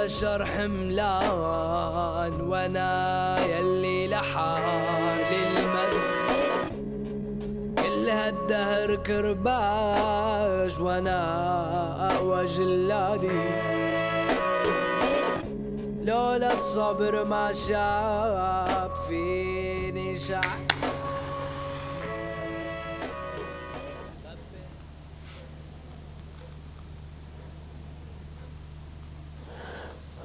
البشر حملان وانا يلي لحالي المسخ كل هالدهر كرباج وانا اقوى جلادي لولا الصبر ما شاب فيني شعب.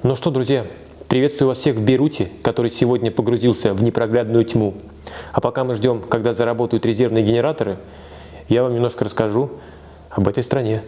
Ну что, друзья, приветствую вас всех в Бейруте, который сегодня погрузился в непроглядную тьму. А пока мы ждем, когда заработают резервные генераторы, я вам немножко расскажу об этой стране.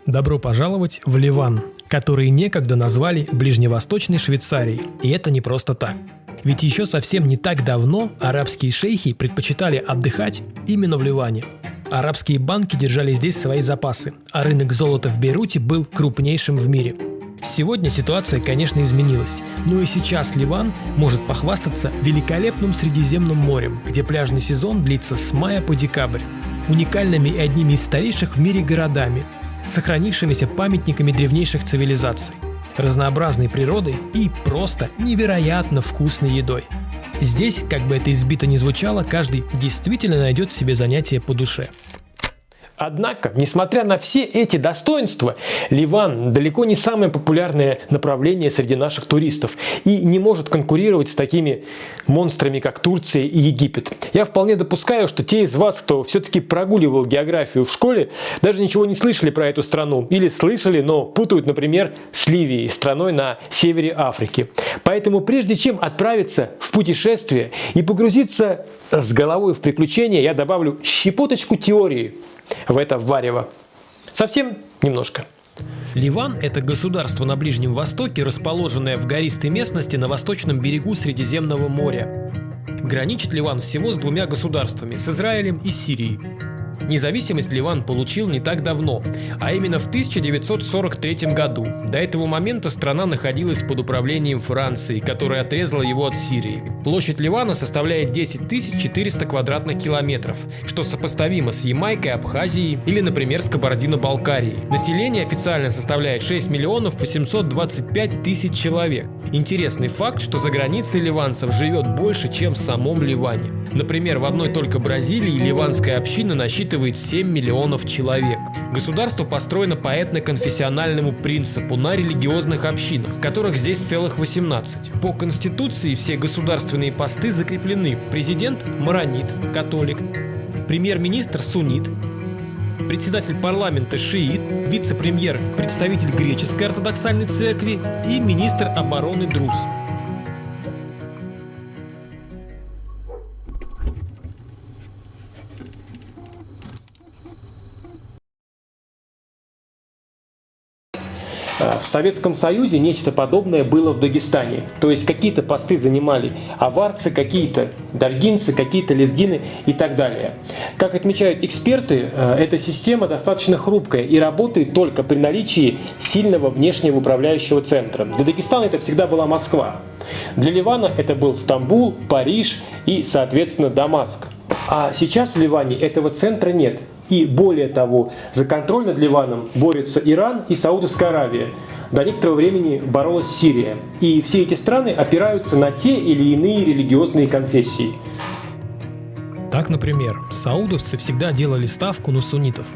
Добро пожаловать в Ливан, который некогда назвали Ближневосточной Швейцарией. И это не просто так. Ведь еще совсем не так давно арабские шейхи предпочитали отдыхать именно в Ливане. Арабские банки держали здесь свои запасы, а рынок золота в Бейруте был крупнейшим в мире. Сегодня ситуация, конечно, изменилась, но и сейчас Ливан может похвастаться великолепным Средиземным морем, где пляжный сезон длится с мая по декабрь, уникальными и одними из старейших в мире городами, сохранившимися памятниками древнейших цивилизаций, разнообразной природой и просто невероятно вкусной едой. Здесь, как бы это избито ни звучало, каждый действительно найдет себе занятие по душе. Однако, несмотря на все эти достоинства, Ливан далеко не самое популярное направление среди наших туристов и не может конкурировать с такими монстрами, как Турция и Египет. Я вполне допускаю, что те из вас, кто все-таки прогуливал географию в школе, даже ничего не слышали про эту страну или слышали, но путают, например, с Ливией, страной на севере Африки. Поэтому прежде чем отправиться в путешествие и погрузиться с головой в приключения, я добавлю щепоточку теории в это варево. Совсем немножко. Ливан – это государство на Ближнем Востоке, расположенное в гористой местности на восточном берегу Средиземного моря. Граничит Ливан всего с двумя государствами – с Израилем и Сирией. Независимость Ливан получил не так давно, а именно в 1943 году. До этого момента страна находилась под управлением Франции, которая отрезала его от Сирии. Площадь Ливана составляет 10 400 квадратных километров, что сопоставимо с Ямайкой, Абхазией или, например, с Кабардино-Балкарией. Население официально составляет 6 825 000 человек. Интересный факт, что за границей ливанцев живет больше, чем в самом Ливане. Например, в одной только Бразилии ливанская община насчитывает 7 миллионов человек. Государство построено по этноконфессиональному принципу на религиозных общинах, которых здесь целых 18. По конституции все государственные посты закреплены. Президент – маронит, католик, премьер-министр – суннит, председатель парламента – шиит, вице-премьер – представитель греческой ортодоксальной церкви и министр обороны – друз. В Советском Союзе нечто подобное было в Дагестане. То есть какие-то посты занимали аварцы, какие-то даргинцы, какие-то лезгины и так далее. Как отмечают эксперты, эта система достаточно хрупкая и работает только при наличии сильного внешнего управляющего центра. Для Дагестана это всегда была Москва. Для Ливана это был Стамбул, Париж и, соответственно, Дамаск. А сейчас в Ливане этого центра нет. И более того, за контроль над Ливаном борются Иран и Саудовская Аравия. До некоторого времени боролась Сирия. И все эти страны опираются на те или иные религиозные конфессии. Так, например, саудовцы всегда делали ставку на суннитов.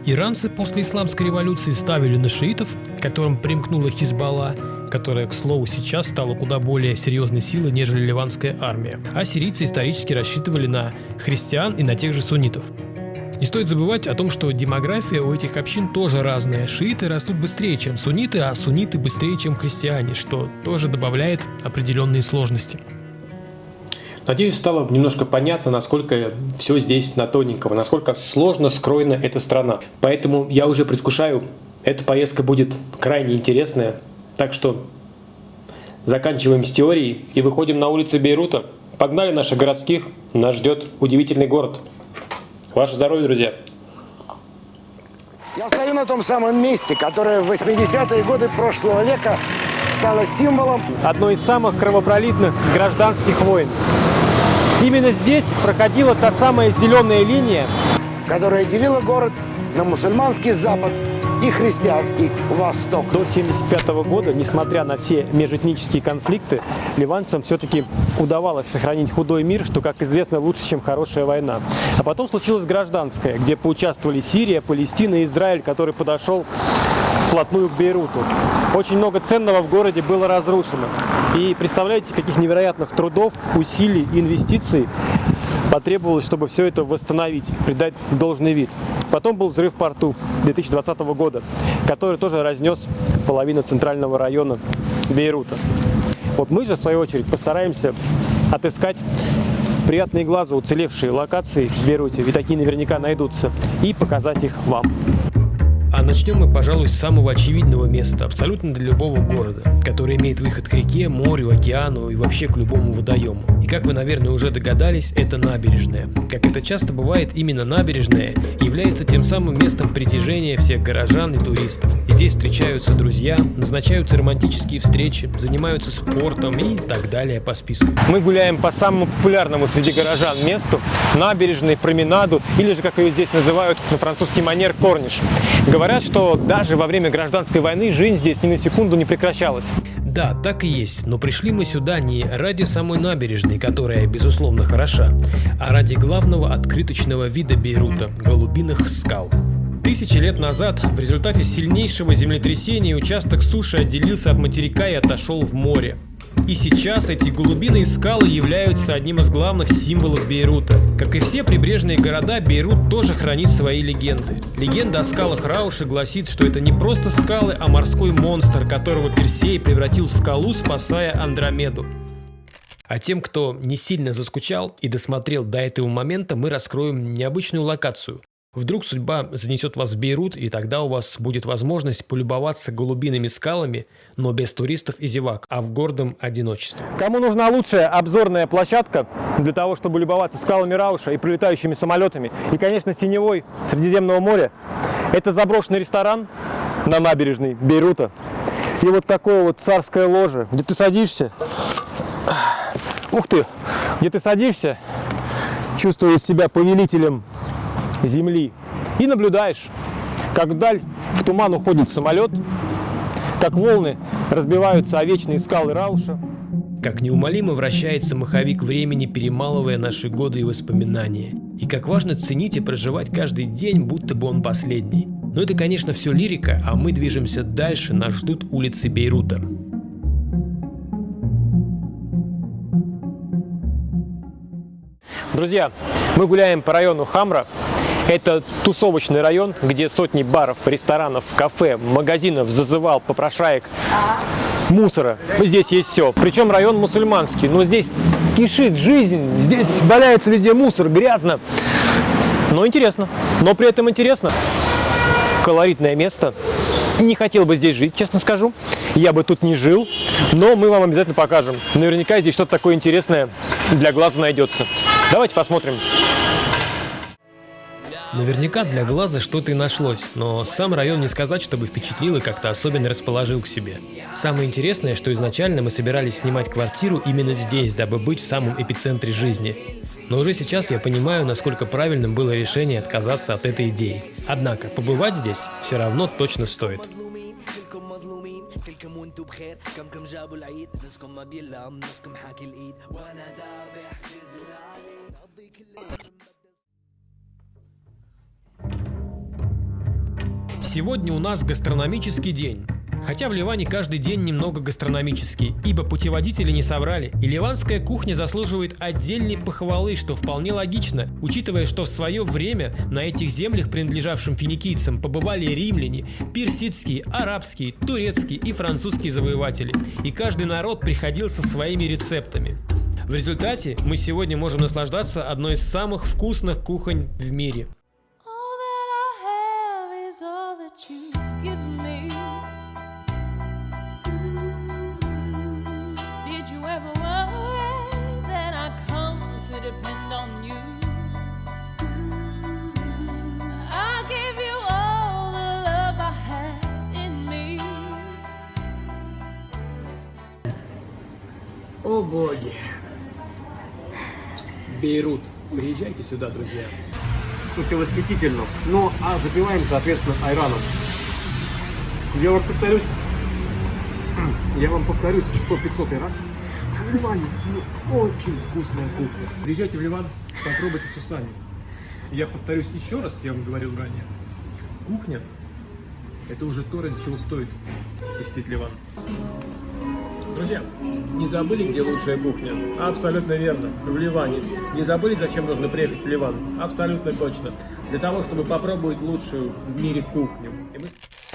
Иранцы после исламской революции ставили на шиитов, к которым примкнула Хизбалла, которая, к слову, сейчас стала куда более серьезной силой, нежели ливанская армия. А сирийцы исторически рассчитывали на христиан и на тех же суннитов. Не стоит забывать о том, что демография у этих общин тоже разная. Шииты растут быстрее, чем сунниты, а сунниты быстрее, чем христиане, что тоже добавляет определенные сложности. Надеюсь, стало немножко понятно, насколько все здесь на тоненького, насколько сложно скроена эта страна. Поэтому я уже предвкушаю, эта поездка будет крайне интересная. Так что заканчиваем с теорией и выходим на улицы Бейрута. Погнали наших городских, нас ждет удивительный город. Ваше здоровье, друзья! Я стою на том самом месте, которое в 80-е годы прошлого века стала символом одной из самых кровопролитных гражданских войн. Именно здесь проходила та самая зеленая линия, которая делила город на мусульманский запад и христианский восток. До 1975 года, несмотря на все межэтнические конфликты, ливанцам все-таки удавалось сохранить худой мир, что, как известно, лучше, чем хорошая война. А потом случилась гражданская, где поучаствовали Сирия, Палестина и Израиль, который подошел вплотную к Бейруту. Очень много ценного в городе было разрушено. И представляете, каких невероятных трудов, усилий, инвестиций потребовалось, чтобы все это восстановить, придать должный вид. Потом был взрыв в порту 2020 года, который тоже разнес половину центрального района Бейрута. Вот мы же, в свою очередь, постараемся отыскать приятные глазу уцелевшие локации в Бейруте, ведь такие наверняка найдутся, и показать их вам. А начнем мы, пожалуй, с самого очевидного места, абсолютно для любого города, который имеет выход к реке, морю, океану и вообще к любому водоему. И как вы, наверное, уже догадались, это набережная. Как это часто бывает, именно набережная является тем самым местом притяжения всех горожан и туристов. И здесь встречаются друзья, назначаются романтические встречи, занимаются спортом и так далее по списку. Мы гуляем по самому популярному среди горожан месту – набережной, променаду, или же, как ее здесь называют на французский манер, корниш. Говорят, что даже во время гражданской войны жизнь здесь ни на секунду не прекращалась. Да, так и есть, но пришли мы сюда не ради самой набережной, которая, безусловно, хороша, а ради главного открыточного вида Бейрута – голубиных скал. Тысячи лет назад в результате сильнейшего землетрясения участок суши отделился от материка и отошел в море. И сейчас эти голубиные скалы являются одним из главных символов Бейрута. Как и все прибрежные города, Бейрут тоже хранит свои легенды. Легенда о скалах Рауши гласит, что это не просто скалы, а морской монстр, которого Персей превратил в скалу, спасая Андромеду. А тем, кто не сильно заскучал и досмотрел до этого момента, мы раскроем необычную локацию. Вдруг судьба занесет вас в Бейрут, и тогда у вас будет возможность полюбоваться голубиными скалами, но без туристов и зевак, а в гордом одиночестве. Кому нужна лучшая обзорная площадка для того, чтобы любоваться скалами Рауша и прилетающими самолетами, и, конечно, синевой Средиземного моря, это заброшенный ресторан на набережной Бейрута. И вот такое вот царское ложе, где ты садишься, ух ты, где ты садишься, чувствуешь себя повелителем земли и наблюдаешь, как вдаль в туман уходит самолет, как волны разбиваются о вечные скалы Рауша. Как неумолимо вращается маховик времени, перемалывая наши годы и воспоминания. И как важно ценить и проживать каждый день, будто бы он последний. Но это, конечно, все лирика, а мы движемся дальше, нас ждут улицы Бейрута. Друзья, мы гуляем по району Хамра. Это тусовочный район, где сотни баров, ресторанов, кафе, магазинов, зазывал, попрошаек, мусора. Здесь есть все. Причем район мусульманский. Но здесь кишит жизнь, здесь валяется везде мусор, грязно. Но интересно. Но при этом интересно. Колоритное место. Не хотел бы здесь жить, честно скажу. Я бы тут не жил. Но мы вам обязательно покажем. Наверняка здесь что-то такое интересное для глаза найдется. Давайте посмотрим. Наверняка для глаза что-то и нашлось, но сам район не сказать, чтобы впечатлил и как-то особенно расположил к себе. Самое интересное, что изначально мы собирались снимать квартиру именно здесь, дабы быть в самом эпицентре жизни. Но уже сейчас я понимаю, насколько правильным было решение отказаться от этой идеи. Однако, побывать здесь все равно точно стоит. Сегодня у нас гастрономический день. Хотя в Ливане каждый день немного гастрономический, ибо путеводители не соврали, и ливанская кухня заслуживает отдельной похвалы, что вполне логично, учитывая, что в свое время на этих землях, принадлежавшим финикийцам, побывали римляне, персидские, арабские, турецкие и французские завоеватели, и каждый народ приходил со своими рецептами. В результате мы сегодня можем наслаждаться одной из самых вкусных кухонь в мире. О боги. Бейрут. Приезжайте сюда, друзья. Только восхитительно. Ну, а запиваем, соответственно, айраном. Я вам повторюсь 100-500 раз. В Ливане очень вкусная кухня. Приезжайте в Ливан, попробуйте все сами. Я повторюсь еще раз, я вам говорил ранее. Кухня – это уже то, ради чего стоит посетить Ливан. Друзья, не забыли, где лучшая кухня? Абсолютно верно, в Ливане. Не забыли, зачем нужно приехать в Ливан? Абсолютно точно. Для того, чтобы попробовать лучшую в мире кухню.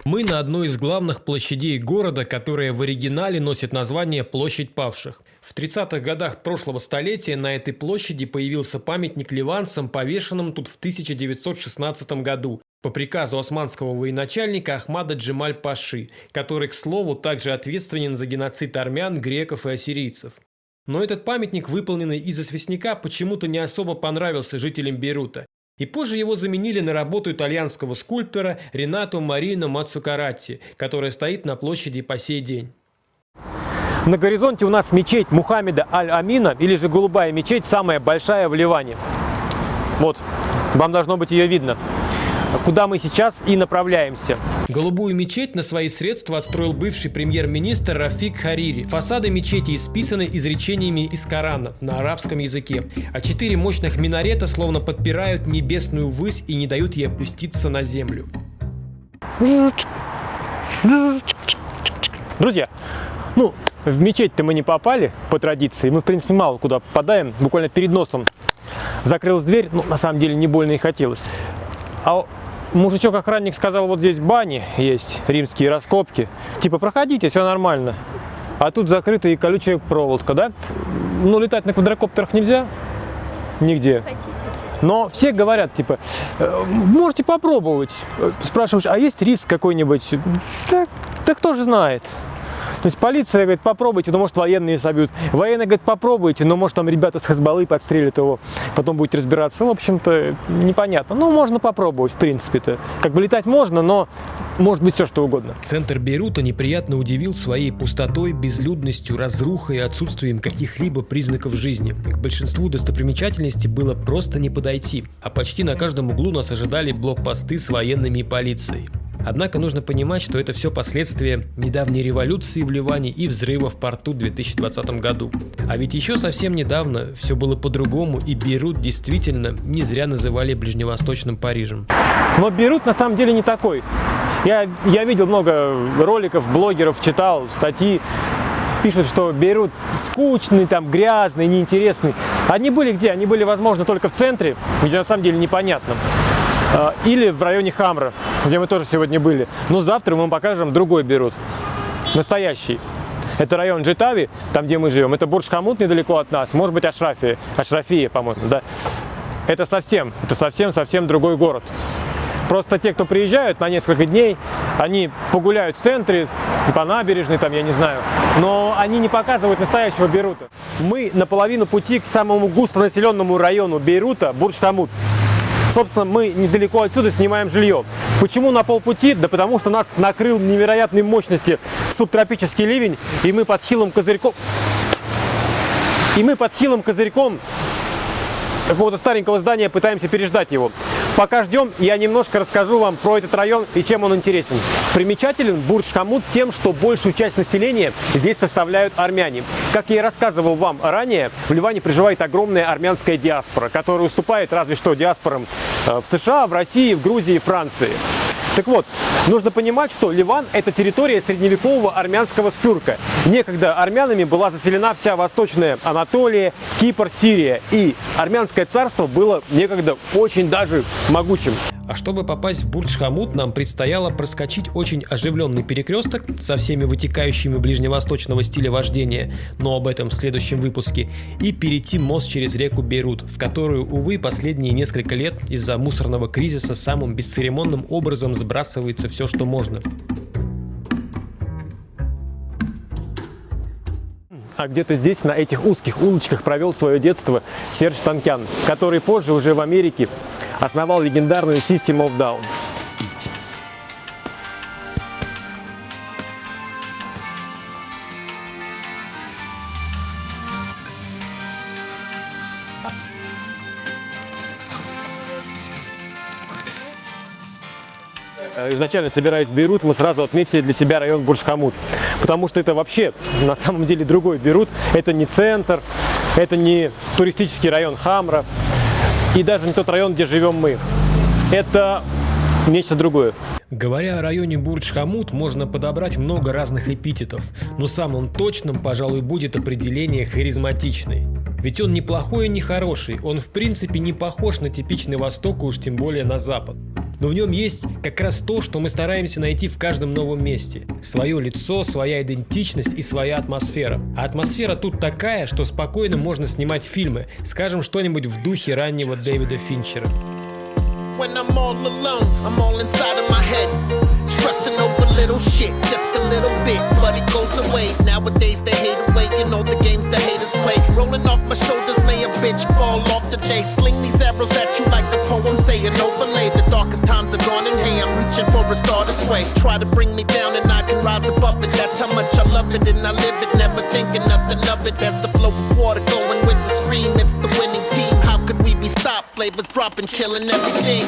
Мы на одной из главных площадей города, которая в оригинале носит название «Площадь павших». В 30-х годах прошлого столетия на этой площади появился памятник ливанцам, повешенным тут в 1916 году по приказу османского военачальника Ахмада Джемаль-Паши, который, к слову, также ответственен за геноцид армян, греков и ассирийцев. Но этот памятник, выполненный из известняка, почему-то не особо понравился жителям Бейрута. И позже его заменили на работу итальянского скульптора Ренато Марино Маццукаратти, которая стоит на площади по сей день. На горизонте у нас мечеть Мухаммеда Аль-Амина, или же Голубая мечеть, самая большая в Ливане. Вот, вам должно быть ее видно. Куда мы сейчас и направляемся. Голубую мечеть на свои средства отстроил бывший премьер-министр Рафик Харири. Фасады мечети исписаны изречениями из Корана на арабском языке, а 4 мощных минарета словно подпирают небесную высь и не дают ей опуститься на землю. Друзья, в мечеть-то мы не попали по традиции, мы в принципе мало куда попадаем, буквально перед носом закрылась дверь, на самом деле не больно и хотелось. А мужичок-охранник сказал, вот здесь бани есть, римские раскопки. Типа, проходите, все нормально. А тут закрытая и колючая проволока, да? Летать на квадрокоптерах нельзя? Нигде. Хотите? Но все говорят, типа, можете попробовать. Спрашиваешь, а есть риск какой-нибудь? Да кто же знает. То есть полиция говорит, попробуйте, но может военные собьют. Военные говорят, попробуйте, но может там ребята с Хезболлы подстрелят его. Потом будете разбираться. В общем-то, непонятно. Можно попробовать, в принципе-то. Как бы летать можно, но может быть все что угодно. Центр Бейрута неприятно удивил своей пустотой, безлюдностью, разрухой и отсутствием каких-либо признаков жизни. К большинству достопримечательностей было просто не подойти. А почти на каждом углу нас ожидали блокпосты с военными и полицией. Однако нужно понимать, что это все последствия недавней революции в Ливане и взрыва в порту в 2020 году. А ведь еще совсем недавно все было по-другому, и Бейрут действительно не зря называли ближневосточным Парижем. Но Бейрут на самом деле не такой. Я видел много роликов, блогеров, читал статьи. Пишут, что Бейрут скучный, там грязный, неинтересный. Они были где? Они были, возможно, только в центре, где на самом деле непонятно. Или в районе Хамра, где мы тоже сегодня были. Но завтра мы вам покажем другой Бейрут. Настоящий. Это район Джитави, там где мы живем. Это Бурдж-Хамут недалеко от нас. Может быть Ашрафия, по-моему, да. Это совсем другой город. Просто те, кто приезжают на несколько дней, они погуляют в центре, по набережной, там, я не знаю. Но они не показывают настоящего Бейрута. Мы на половину пути к самому густонаселенному району Бейрута, Бурдж-Хамут. Собственно, мы недалеко отсюда снимаем жилье. Почему на полпути? Да потому что нас накрыл невероятной мощности субтропический ливень, и мы под хилым козырьком какого-то старенького здания пытаемся переждать его. Пока ждем, я немножко расскажу вам про этот район и чем он интересен. Примечателен Бурдж-Хамут тем, что большую часть населения здесь составляют армяне. Как я и рассказывал вам ранее, в Ливане проживает огромная армянская диаспора, которая уступает разве что диаспорам в США, в России, в Грузии и Франции. Так вот, нужно понимать, что Ливан – это территория средневекового армянского спюрка. Некогда армянами была заселена вся Восточная Анатолия, Кипр, Сирия. И армянское царство было некогда очень даже могучим. А чтобы попасть в Бурдж-Хамут, нам предстояло проскочить очень оживленный перекресток со всеми вытекающими ближневосточного стиля вождения, но об этом в следующем выпуске, и перейти мост через реку Бейрут, в которую, увы, последние несколько лет из-за мусорного кризиса самым бесцеремонным образом сбрасывается все, что можно. А где-то здесь, на этих узких улочках, провел свое детство Серж Танкян, который позже уже в Америке основал легендарную System of Down. изначально собираясь в Бейрут, мы сразу отметили для себя район Бурдж-Хамуд. Потому что это вообще на самом деле другой Бейрут. Это не центр, это не туристический район Хамра. И даже не тот район, где живем мы. Это нечто другое. Говоря о районе Бурдж-Хамуд, можно подобрать много разных эпитетов, но самым точным, пожалуй, будет определение «харизматичный». Ведь он не плохой и не хороший, он в принципе не похож на типичный Восток, уж тем более на Запад. Но в нем есть как раз то, что мы стараемся найти в каждом новом месте. Свое лицо, своя идентичность и своя атмосфера. А атмосфера тут такая, что спокойно можно снимать фильмы, скажем, что-нибудь в духе раннего Дэвида Финчера. When I'm all alone, I'm all inside of my head. Stressing over little shit, just a little bit, but it goes away. Nowadays they hate away, you know the games the haters play. Rolling off my shoulders, may a bitch fall off today. Sling these arrows at you like the poem saying overlay. The darkest times are gone and hey, I'm reaching for a starter's way. Try to bring me down and I can rise above it. That's how much I love it and I live it, never thinking nothing of it. As the flow of water going with the stream, it's the winning team. How could we be stopped? Flavors dropping, killing everything.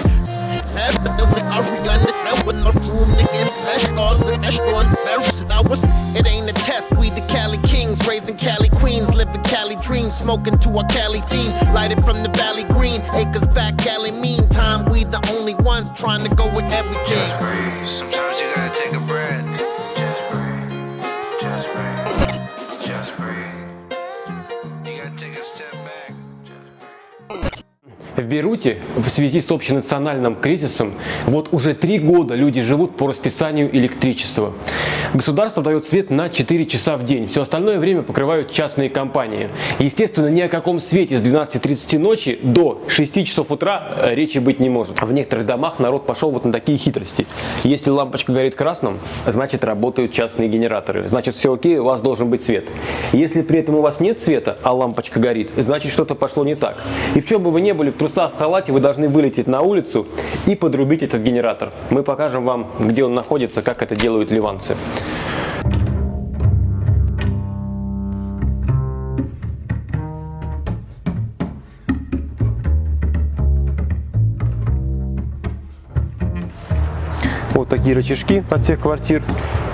It ain't a test, we the Cali Kings, raising Cali Queens, living Cali dreams, smoking to our Cali theme, lighted from the Valley Green, acres back, Cali meantime, we the only ones trying to go with everything. Just breathe, sometimes you gotta take a breath. Just breathe, just breathe. You gotta take a step back. В Бейруте в связи с общенациональным кризисом вот уже 3 года люди живут по расписанию электричества. Государство дает свет на 4 часа в день. Все остальное время покрывают частные компании. Естественно, ни о каком свете с 12:30 ночи до 6 часов утра речи быть не может. В некоторых домах народ пошел вот на такие хитрости. Если лампочка горит красным, значит работают частные генераторы. Значит все окей, у вас должен быть свет. Если при этом у вас нет света, а лампочка горит, значит что-то пошло не так. И в чем бы вы ни были, в трусах, в халате, вы должны вылететь на улицу и подрубить этот генератор. Мы покажем вам, где он находится, как это делают ливанцы. Вот такие рычажки от всех квартир.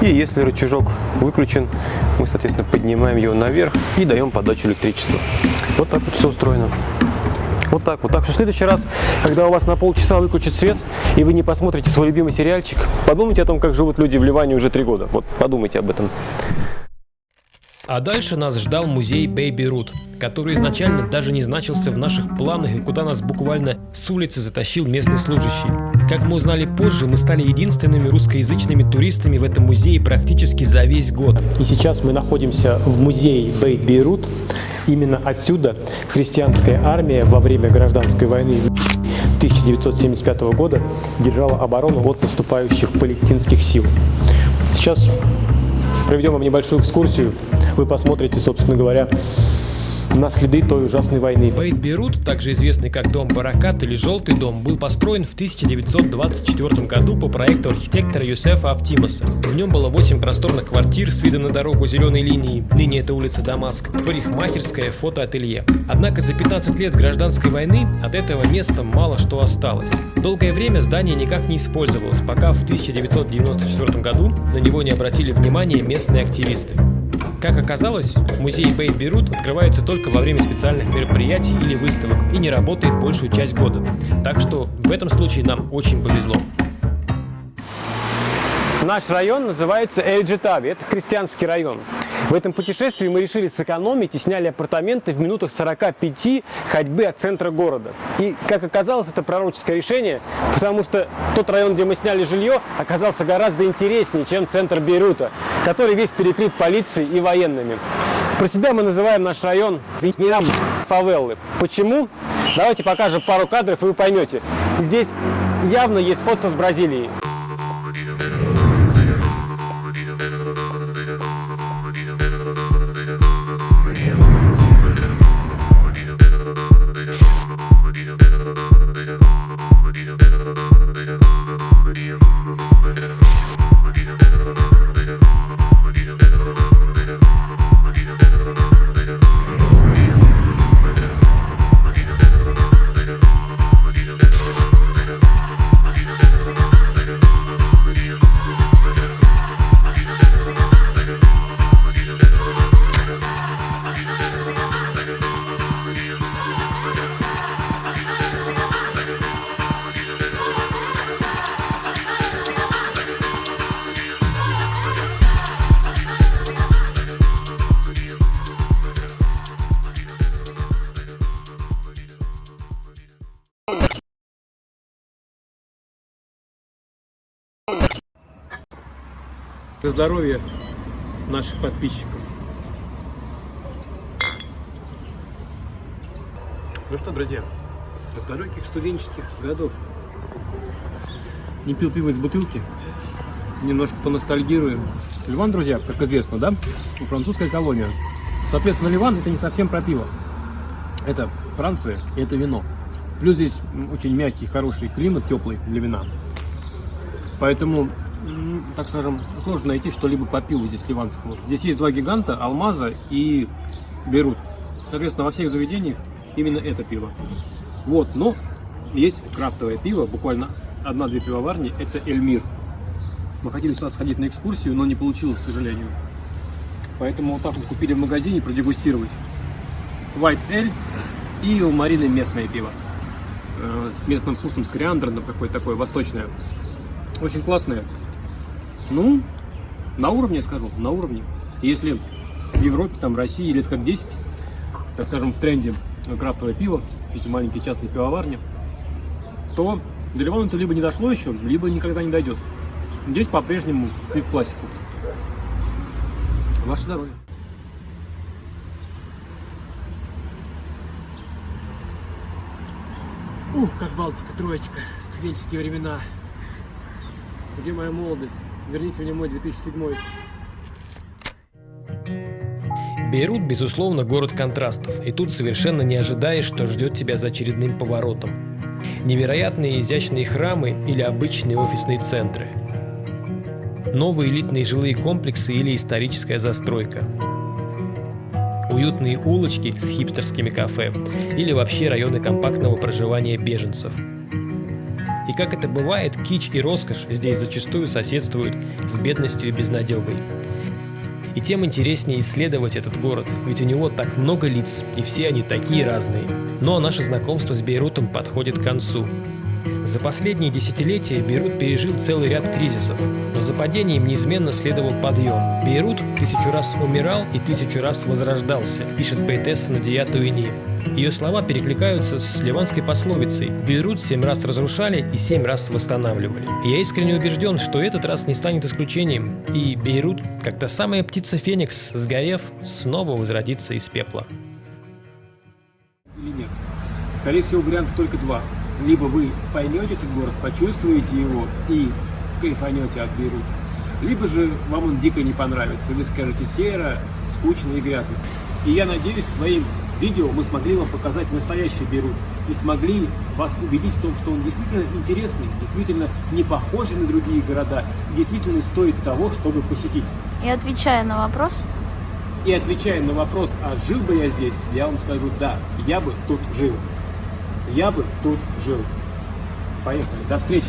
И если рычажок выключен, мы, соответственно, поднимаем его наверх и даем подачу электричества. Вот так вот все устроено. Вот так вот. Так что в следующий раз, когда у вас на полчаса выключит свет, и вы не посмотрите свой любимый сериальчик, подумайте о том, как живут люди в Ливане уже 3 года. Вот подумайте об этом. А дальше нас ждал музей Бейрут, который изначально даже не значился в наших планах и куда нас буквально с улицы затащил местный служащий. Как мы узнали позже, мы стали единственными русскоязычными туристами в этом музее практически за весь год. И сейчас мы находимся в музее Бейрут. Именно отсюда христианская армия во время гражданской войны 1975 года держала оборону от наступающих палестинских сил. Сейчас проведем вам небольшую экскурсию. Вы посмотрите, собственно говоря, на следы той ужасной войны. Бейрут, также известный как дом Баракат или Желтый дом, был построен в 1924 году по проекту архитектора Юсефа Автимаса. В нем было 8 просторных квартир с видом на дорогу зеленой линии, ныне это улица Дамаск, парикмахерская, фотоателье. Однако за 15 лет гражданской войны от этого места мало что осталось. Долгое время здание никак не использовалось, пока в 1994 году на него не обратили внимания местные активисты. Как оказалось, музей Бейрут открывается только во время специальных мероприятий или выставок и не работает большую часть года. Так что в этом случае нам очень повезло. Наш район называется Эль-Джитаби. Это христианский район. В этом путешествии мы решили сэкономить и сняли апартаменты в минутах 45 ходьбы от центра города. И, как оказалось, это пророческое решение, потому что тот район, где мы сняли жилье, оказался гораздо интереснее, чем центр Бейрута, который весь перекрыт полицией и военными. Про себя мы называем наш район фавеллы. Почему? Давайте покажем пару кадров, и вы поймете. Здесь явно есть сходство с Бразилией. За здоровье наших подписчиков. Ну что, друзья, с далеких студенческих годов не пил пиво из бутылки, немножко поностальгируем. Ливан, друзья, как известно, да, французская колония. Соответственно, Ливан — это не совсем про пиво. Это Франция и это вино. Плюс здесь очень мягкий, хороший климат, теплый для вина. Поэтому, так скажем, сложно найти что-либо по пиву здесь ливанского. Здесь есть два гиганта, Алмаза и Бейрут. Соответственно, во всех заведениях именно это пиво. Вот, но есть крафтовое пиво, буквально 1-2 пивоварни, это Эльмир. Мы хотели сюда сходить на экскурсию, но не получилось, к сожалению. Поэтому вот так вот купили в магазине продегустировать. White Ale и у Марины местное пиво. С местным вкусом, с кориандром, какое-то такое восточное. Очень классное. Ну, на уровне, я скажу, на уровне. Если в Европе, там, в России лет как 10, так скажем, в тренде крафтовое пиво, эти маленькие частные пивоварни, то до Ливана это либо не дошло еще, либо никогда не дойдет. Здесь по-прежнему пьют классику. Ваше здоровье. Ух, как Балтика, троечка, студенческие времена. Где моя молодость? Верните мне мой 2007. Бейрут, безусловно, город контрастов, и тут совершенно не ожидаешь, что ждет тебя за очередным поворотом. Невероятные изящные храмы или обычные офисные центры. Новые элитные жилые комплексы или историческая застройка. Уютные улочки с хипстерскими кафе или вообще районы компактного проживания беженцев. И как это бывает, кич и роскошь здесь зачастую соседствуют с бедностью и безнадегой. И тем интереснее исследовать этот город, ведь у него так много лиц, и все они такие разные. Но наше знакомство с Бейрутом подходит к концу. За последние десятилетия Бейрут пережил целый ряд кризисов, но за падением неизменно следовал подъем. Бейрут 1000 раз умирал и 1000 раз возрождался, пишет поэтесса Надия Туини. Ее слова перекликаются с ливанской пословицей: Бейрут 7 раз разрушали и 7 раз восстанавливали. И я искренне убежден, что этот раз не станет исключением, и Бейрут, как та самая птица Феникс, сгорев, снова возродится из пепла. Или нет? Скорее всего, вариантов только два. Либо вы поймете этот город, почувствуете его и кайфанете от Бейрута, либо же вам он дико не понравится, и вы скажете: серо, скучно и грязно. И я надеюсь, своим видео мы смогли вам показать настоящий Бейрут и смогли вас убедить в том, что он действительно интересный, действительно не похожий на другие города, действительно стоит того, чтобы посетить. И отвечая на вопрос, а жил бы я здесь, я вам скажу: да, я бы тут жил. Я бы тут жил. Поехали. До встречи.